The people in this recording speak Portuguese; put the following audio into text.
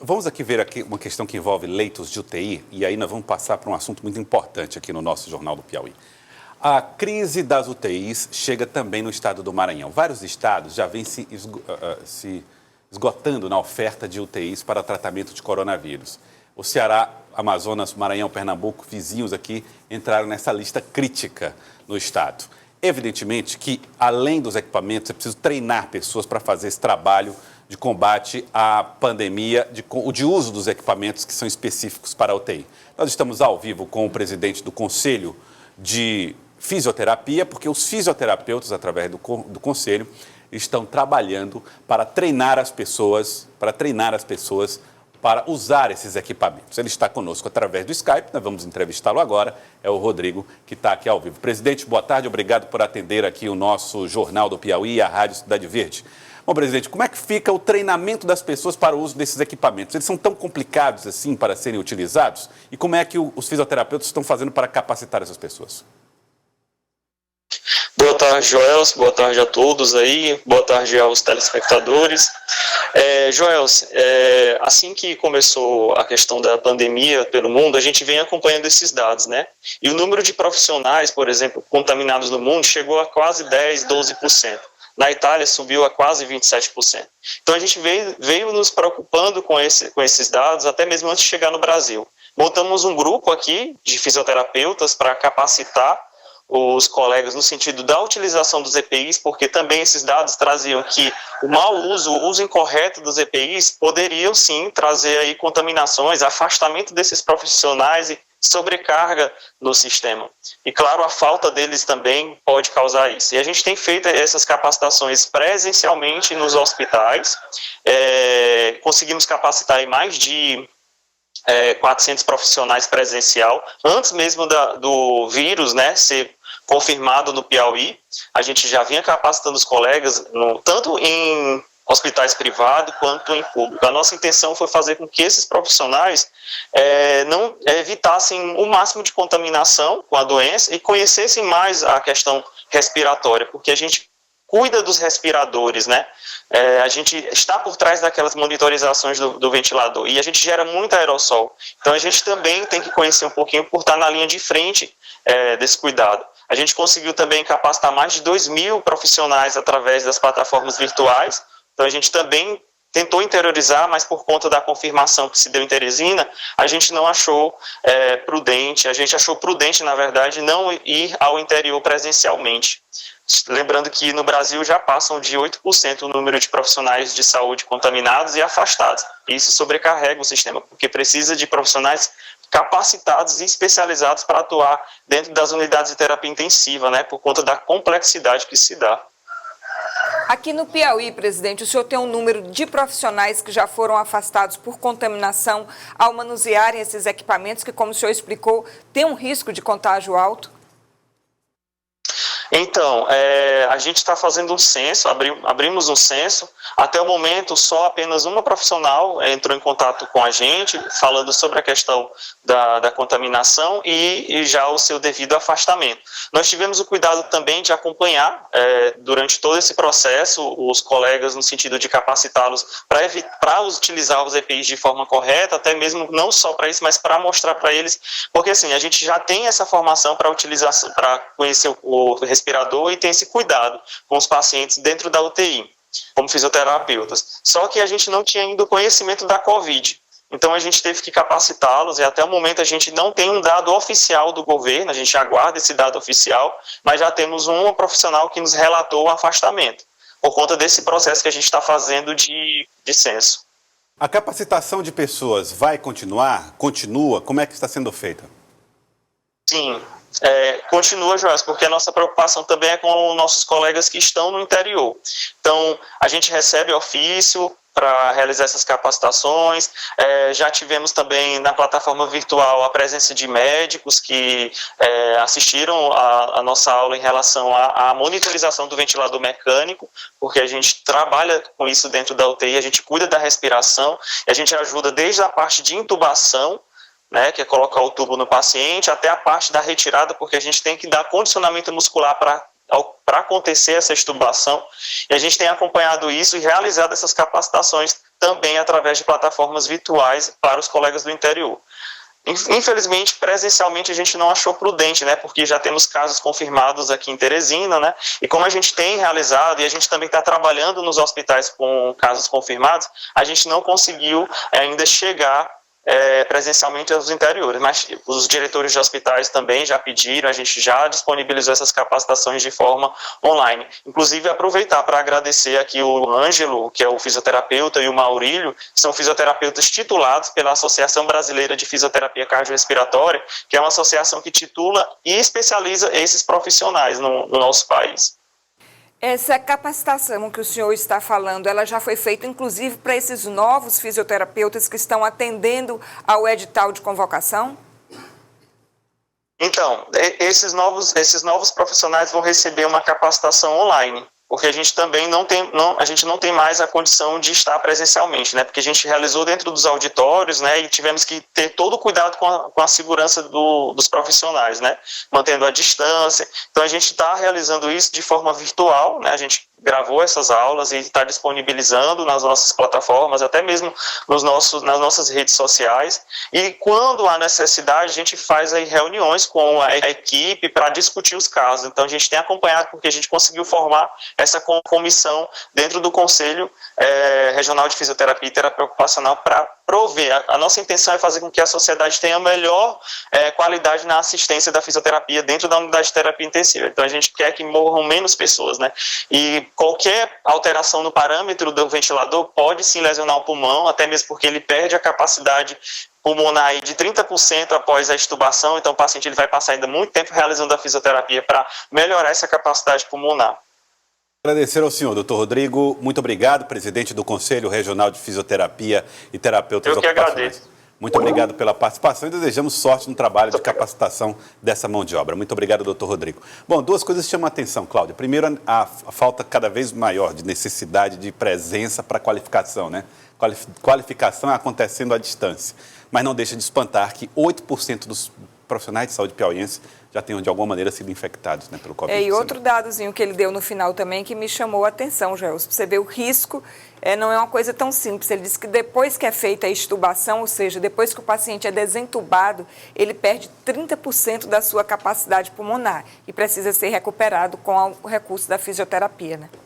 Vamos aqui ver uma questão que envolve leitos de UTI, e aí nós vamos passar para um assunto muito importante aqui no nosso Jornal do Piauí. A crise das UTIs chega também no estado do Maranhão. Vários estados já vêm se esgotando na oferta de UTIs para tratamento de coronavírus. O Ceará, Amazonas, Maranhão, Pernambuco, vizinhos aqui, entraram nessa lista crítica no estado. Evidentemente que, além dos equipamentos, é preciso treinar pessoas para fazer esse trabalho de combate à pandemia, de uso dos equipamentos que são específicos para a UTI. Nós estamos ao vivo com o presidente do Conselho de Fisioterapia, porque os fisioterapeutas, através do Conselho, estão trabalhando para treinar as pessoas para usar esses equipamentos. Ele está conosco através do Skype, nós vamos entrevistá-lo agora, é o Rodrigo, que está aqui ao vivo. Presidente, boa tarde, obrigado por atender aqui o nosso Jornal do Piauí e a Rádio Cidade Verde. Bom, presidente, como é que fica o treinamento das pessoas para o uso desses equipamentos? Eles são tão complicados assim para serem utilizados? E como é que os fisioterapeutas estão fazendo para capacitar essas pessoas? Boa tarde, Joels. Boa tarde a todos aí. Boa tarde aos telespectadores. Joels, assim que começou a questão da pandemia pelo mundo, a gente vem acompanhando esses dados, né? E o número de profissionais, por exemplo, contaminados no mundo chegou a quase 10%, 12%. Na Itália subiu a quase 27%. Então a gente veio nos preocupando com esses dados até mesmo antes de chegar no Brasil. Montamos um grupo aqui de fisioterapeutas para capacitar os colegas no sentido da utilização dos EPIs, porque também esses dados traziam que o mau uso, o uso incorreto dos EPIs poderiam sim trazer aí contaminações, afastamento desses profissionais e sobrecarga no sistema. E claro, a falta deles também pode causar isso. E a gente tem feito essas capacitações presencialmente nos hospitais, conseguimos capacitar aí mais de 400 profissionais presencial, antes mesmo do vírus, né, ser confirmado no Piauí. A gente já vinha capacitando os colegas, tanto em hospitais privados quanto em público. A nossa intenção foi fazer com que esses profissionais não evitassem o máximo de contaminação com a doença e conhecessem mais a questão respiratória, porque a gente cuida dos respiradores, né? A gente está por trás daquelas monitorizações do ventilador e a gente gera muito aerossol. Então a gente também tem que conhecer um pouquinho por estar na linha de frente desse cuidado. A gente conseguiu também capacitar mais de 2.000 profissionais através das plataformas virtuais. Então a gente também tentou interiorizar, mas por conta da confirmação que se deu em Teresina, a gente não achou prudente, a gente achou prudente, na verdade, não ir ao interior presencialmente. Lembrando que no Brasil já passam de 8% o número de profissionais de saúde contaminados e afastados. Isso sobrecarrega o sistema, porque precisa de profissionais capacitados e especializados para atuar dentro das unidades de terapia intensiva, né, por conta da complexidade que se dá. Aqui no Piauí, presidente, o senhor tem um número de profissionais que já foram afastados por contaminação ao manusearem esses equipamentos que, como o senhor explicou, tem um risco de contágio alto? Então, a gente está fazendo um censo, abrimos um censo. Até o momento, só apenas uma profissional entrou em contato com a gente, falando sobre a questão da contaminação e já o seu devido afastamento. Nós tivemos o cuidado também de acompanhar, durante todo esse processo, os colegas no sentido de capacitá-los para utilizar os EPIs de forma correta, até mesmo não só para isso, mas para mostrar para eles, porque assim, a gente já tem essa formação para utilização, para conhecer o respirador e tem esse cuidado com os pacientes dentro da UTI, como fisioterapeutas. Só que a gente não tinha ainda o conhecimento da Covid. Então a gente teve que capacitá-los e até o momento a gente não tem um dado oficial do governo, a gente aguarda esse dado oficial, mas já temos um profissional que nos relatou o afastamento, por conta desse processo que a gente está fazendo de censo. A capacitação de pessoas vai continuar? Continua? Como é que está sendo feita? Sim. Continua, Joás, porque a nossa preocupação também é com nossos colegas que estão no interior. Então, a gente recebe ofício para realizar essas capacitações, já tivemos também na plataforma virtual a presença de médicos que assistiram a nossa aula em relação à monitorização do ventilador mecânico, porque a gente trabalha com isso dentro da UTI, a gente cuida da respiração, e a gente ajuda desde a parte de intubação, né, que é colocar o tubo no paciente, até a parte da retirada, porque a gente tem que dar condicionamento muscular para acontecer essa extubação, e a gente tem acompanhado isso e realizado essas capacitações também através de plataformas virtuais para os colegas do interior. Infelizmente, presencialmente a gente não achou prudente, né, porque já temos casos confirmados aqui em Teresina, né, e como a gente tem realizado, e a gente também está trabalhando nos hospitais com casos confirmados, a gente não conseguiu ainda chegar presencialmente aos interiores, mas os diretores de hospitais também já pediram, a gente já disponibilizou essas capacitações de forma online. Inclusive, aproveitar para agradecer aqui o Ângelo, que é o fisioterapeuta, e o Maurílio, que são fisioterapeutas titulados pela Associação Brasileira de Fisioterapia Cardiorrespiratória, que é uma associação que titula e especializa esses profissionais no nosso país. Essa capacitação que o senhor está falando, ela já foi feita, inclusive, para esses novos fisioterapeutas que estão atendendo ao edital de convocação? Então, esses novos profissionais vão receber uma capacitação online, porque a gente também não tem mais a condição de estar presencialmente, né? Porque a gente realizou dentro dos auditórios, né? E tivemos que ter todo o cuidado com a segurança dos profissionais, né? Mantendo a distância. Então, a gente está realizando isso de forma virtual, né? A gente gravou essas aulas e está disponibilizando nas nossas plataformas, até mesmo nas nossas redes sociais. E quando há necessidade, a gente faz aí reuniões com a equipe para discutir os casos. Então, a gente tem acompanhado porque a gente conseguiu formar essa comissão dentro do Conselho Regional de Fisioterapia e Terapia Ocupacional para prover. A nossa intenção é fazer com que a sociedade tenha melhor qualidade na assistência da fisioterapia dentro da unidade de terapia intensiva. Então, a gente quer que morram menos pessoas, né? E qualquer alteração no parâmetro do ventilador pode sim lesionar o pulmão, até mesmo porque ele perde a capacidade pulmonar aí de 30% após a extubação. Então, o paciente ele vai passar ainda muito tempo realizando a fisioterapia para melhorar essa capacidade pulmonar. Agradecer ao senhor, doutor Rodrigo. Muito obrigado, presidente do Conselho Regional de Fisioterapia e Terapeutas Ocupacionais. Eu que agradeço. Muito obrigado pela participação e desejamos sorte no trabalho de capacitação dessa mão de obra. Muito obrigado, doutor Rodrigo. Bom, duas coisas chamam a atenção, Cláudia. Primeiro, a falta cada vez maior de necessidade de presença para qualificação, né? Qualificação acontecendo à distância. Mas não deixa de espantar que 8% dos profissionais de saúde piauiense já tenham, de alguma maneira, sido infectados, né, pelo Covid-19. E outro dadozinho que ele deu no final também que me chamou a atenção, Gelson. Você vê o risco, não é uma coisa tão simples. Ele disse que depois que é feita a extubação, ou seja, depois que o paciente é desentubado, ele perde 30% da sua capacidade pulmonar e precisa ser recuperado com o recurso da fisioterapia, né?